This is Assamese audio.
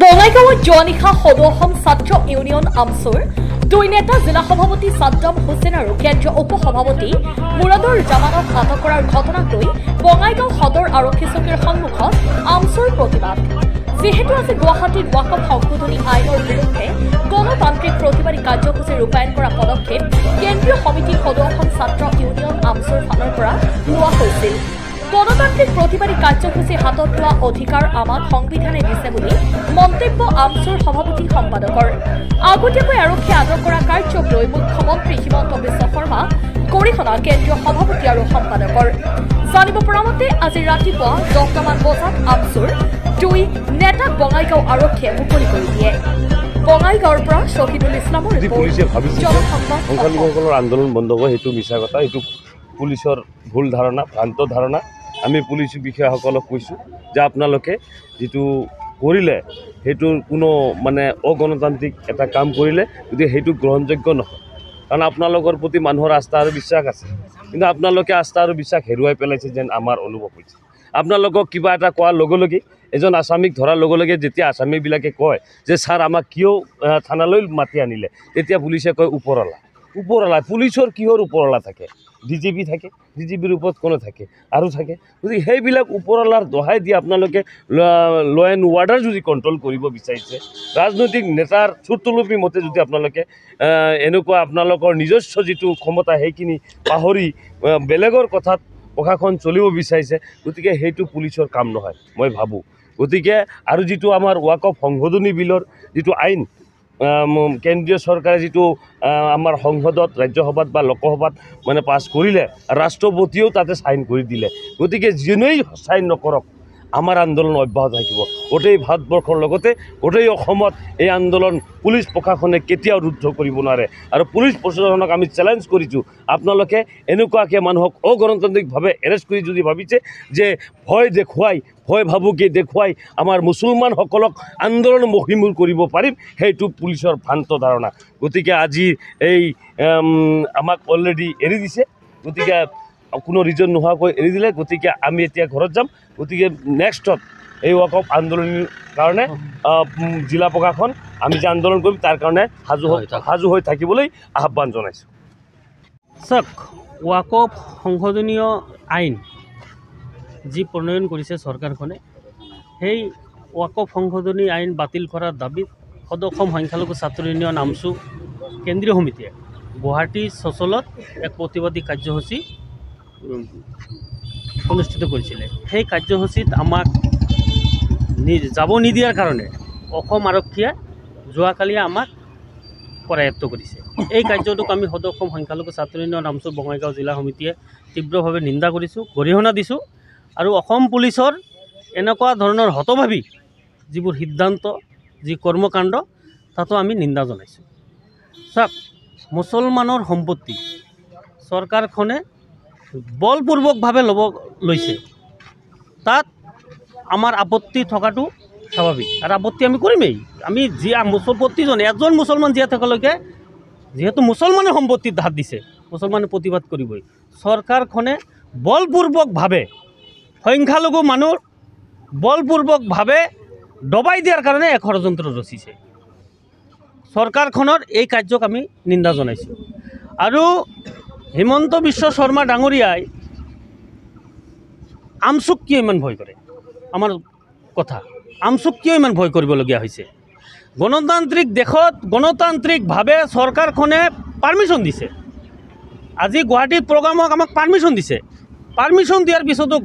বঙাইগাঁৱত যোৱা নিশা সদৌ অসম ছাত্ৰ ইউনিয়ন আমছুৰ দুই নেতা জিলা সভাপতি ছাদ্দাম হুছেইন আৰু কেন্দ্ৰীয় উপ সভাপতি মুৰাদুৰ জামানক আটক কৰাৰ ঘটনাক লৈ বঙাইগাঁও সদৰ আৰক্ষী চকীৰ সন্মুখত আমছুৰ প্ৰতিবাদ। যিহেতু আজি গুৱাহাটীত ৱাকফ সংশোধনী আইনৰ বিৰুদ্ধে গণতান্ত্ৰিক প্ৰতিবাদী কাৰ্যসূচী ৰূপায়ণ কৰা পদক্ষেপ কেন্দ্ৰীয় সমিতি সদৌ অসম ছাত্ৰ ইউনিয়ন আমছুৰ ফালৰ পৰা লোৱা হৈছিল। গণতান্ত্ৰিক প্ৰতিবাদী কাৰ্যসূচী হাতত লোৱা অধিকাৰ আমাক সংবিধানে দিছে বুলি মন্তব্য আমছুৰ সভাপতি সম্পাদকৰ। আগতীয়াকৈ আৰক্ষীয়ে আটক কৰা কাৰ্যক লৈ মুখ্যমন্ত্ৰী হিমন্ত বিশ্ব শৰ্মা গৰিহণা কেন্দ্ৰীয় সভাপতি আৰু সম্পাদকৰ। জানিব পৰা মতে আজি ৰাতিপুৱা 10টামান বজাত আমছুৰ দুই নেতাক বঙাইগাঁও আৰক্ষীয়ে মুকলি কৰি দিয়ে। বঙাইগাঁৱৰ পৰা শ্বহীদুল ইছলামৰ সংখ্যালঘুসকলৰ আন্দোলন বন্ধ হ'ব সেইটো মিছা কথা, এইটো পুলিচৰ ভুল ধাৰণা, ভ্ৰান্ত ধাৰণা। আমি পুলিচ বিষয়াসকলক কৈছোঁ যে আপোনালোকে যিটো কৰিলে সেইটো কোনো অগণতান্ত্ৰিক এটা কাম কৰিলে, গতিকে সেইটো গ্ৰহণযোগ্য নহয়। কাৰণ আপোনালোকৰ প্ৰতি মানুহৰ আস্থা আৰু বিশ্বাস আছে, কিন্তু আপোনালোকে আস্থা আৰু বিশ্বাস হেৰুৱাই পেলাইছে যেন আমাৰ অনুভৱ হৈছে। আপোনালোকক কিবা এটা কোৱাৰ লগে লগে, এজন আসামীক ধৰাৰ লগে লগে যেতিয়া আসামীবিলাকে কয় যে ছাৰ আমাক কিয় থানালৈ মাতি আনিলে, তেতিয়া পুলিচে কয় ওপৰৱালা। পুলিচৰ কিহৰ ওপৰৱালা থাকে? DGP থাকে, DGPৰ ওপৰত কোনো থাকে আৰু থাকে। গতিকে সেইবিলাক ওপৰৱালাৰ দহাই দি আপোনালোকে ল এণ্ড অৰ্ডাৰ যদি কণ্ট্ৰল কৰিব বিচাৰিছে, ৰাজনৈতিক নেতাৰ চুৰতলুপি মতে যদি আপোনালোকে এনেকুৱা আপোনালোকৰ নিজস্ব যিটো ক্ষমতা সেইখিনি পাহৰি বেলেগৰ কথাত প্ৰশাসন চলিব বিচাৰিছে, গতিকে সেইটো পুলিচৰ কাম নহয় মই ভাবোঁ। গতিকে আৰু যিটো আমাৰ ৱাকফ সংশোধনী বিলৰ যিটো আইন কেন্দ্ৰীয় চৰকাৰে যিটো আমাৰ সংসদত, ৰাজ্যসভাত বা লোকসভাত পাছ কৰিলে, ৰাষ্ট্ৰপতিয়েও তাতে চাইন কৰি দিলে। গতিকে যোনেই চাইন নকৰক আমাৰ আন্দোলন অব্যাহত থাকিব। গোটেই ভাৰতবৰ্ষৰ লগতে গোটেই অসমত এই আন্দোলন পুলিচ প্ৰশাসনে কেতিয়াও ৰুদ্ধ কৰিব নোৱাৰে। আৰু পুলিচ প্ৰশাসনক আমি চেলেঞ্জ কৰিছোঁ, আপোনালোকে এনেকুৱাকৈ মানুহক অগণতান্ত্ৰিকভাৱে এৰেষ্ট কৰি যদি ভাবিছে যে ভয় ভাবুকি দেখুৱাই আমাৰ মুছলমানসকলক আন্দোলন মষিমূৰ কৰিব পাৰিম, সেইটো পুলিচৰ ভ্ৰান্ত ধাৰণা। গতিকে আজি এই আমাক অলৰেডি এৰি দিছে, গতিকে কোনো ৰিজন নোহোৱাকৈ এৰি দিলে। গতিকে আমি এতিয়া ঘৰত যাম। গতিকে নেক্সটত এই ৱাকফ আন্দোলনৰ কাৰণে জিলা প্ৰশাসন আমি যে আন্দোলন কৰিম তাৰ কাৰণে সাজু হৈ থাকিবলৈ আহ্বান জনাইছোঁ। চাওক, ৱাকফ সংশোধনীয় আইন যি প্ৰণয়ন কৰিছে চৰকাৰখনে, সেই ৱাকফ সংশোধনী আইন বাতিল কৰাৰ দাবীত সদৌ অসম সংখ্যালঘু ছাত্ৰ ইউনিয়ন আমছু কেন্দ্ৰীয় সমিতিয়ে গুৱাহাটী চচলত এক প্ৰতিবাদী কাৰ্যসূচী অনুষ্ঠিত কৰিছিলে। সেই কাৰ্যসূচীত আমাক যাব নিদিয়াৰ কাৰণে অসম আৰক্ষীয়ে যোৱাকালি আমাক কৰায়ত্ব কৰিছে। এই কাৰ্যটোক আমি সদৌ অসম সংখ্যালঘু ছাত্ৰ ইউনিয়ন আমছু বঙাইগাঁও জিলা সমিতিয়ে তীব্ৰভাৱে নিন্দা কৰিছোঁ, গৰিহণা দিছোঁ। আৰু অসম পুলিচৰ এনেকুৱা ধৰণৰ হতভাৱী যিবোৰ সিদ্ধান্ত, যি কৰ্মকাণ্ড, তাতো আমি নিন্দা জনাইছোঁ। চাওক, মুছলমানৰ সম্পত্তি চৰকাৰখনে বলপূৰ্বকভাৱে ল'ব লৈছে, তাত আমাৰ আপত্তি থকাটো স্বাভাৱিক আৰু আপত্তি আমি কৰিমেই। আমি প্ৰতিজনে এজন মুছলমান জীয়াই থকালৈকে, যিহেতু মুছলমানৰ সম্পত্তিত হাত দিছে, মুছলমানে প্ৰতিবাদ কৰিবই। চৰকাৰখনে বলপূৰ্বকভাৱে সংখ্যালঘু মানুহ বলপূৰ্বকভাৱে দবাই দিয়াৰ কাৰণে এক ষড়যন্ত্ৰ ৰচিছে। চৰকাৰখনৰ এই কাৰ্যক আমি নিন্দা জনাইছোঁ। আৰু হিমন্ত বিশ্ব শৰ্মা ডাঙৰীয়াই আমছুক কিয় ইমান ভয় কৰে? আমাৰ কথা, আমছুক কিয় ইমান ভয় কৰিবলগীয়া হৈছে? গণতান্ত্ৰিক দেশত গণতান্ত্ৰিকভাৱে চৰকাৰখনে পাৰ্মিশ্যন দিছে। আজি গুৱাহাটীত প্ৰগ্ৰামক আমাক পাৰ্মিশ্যন দিছে। পাৰ্মিশ্যন দিয়াৰ পিছতো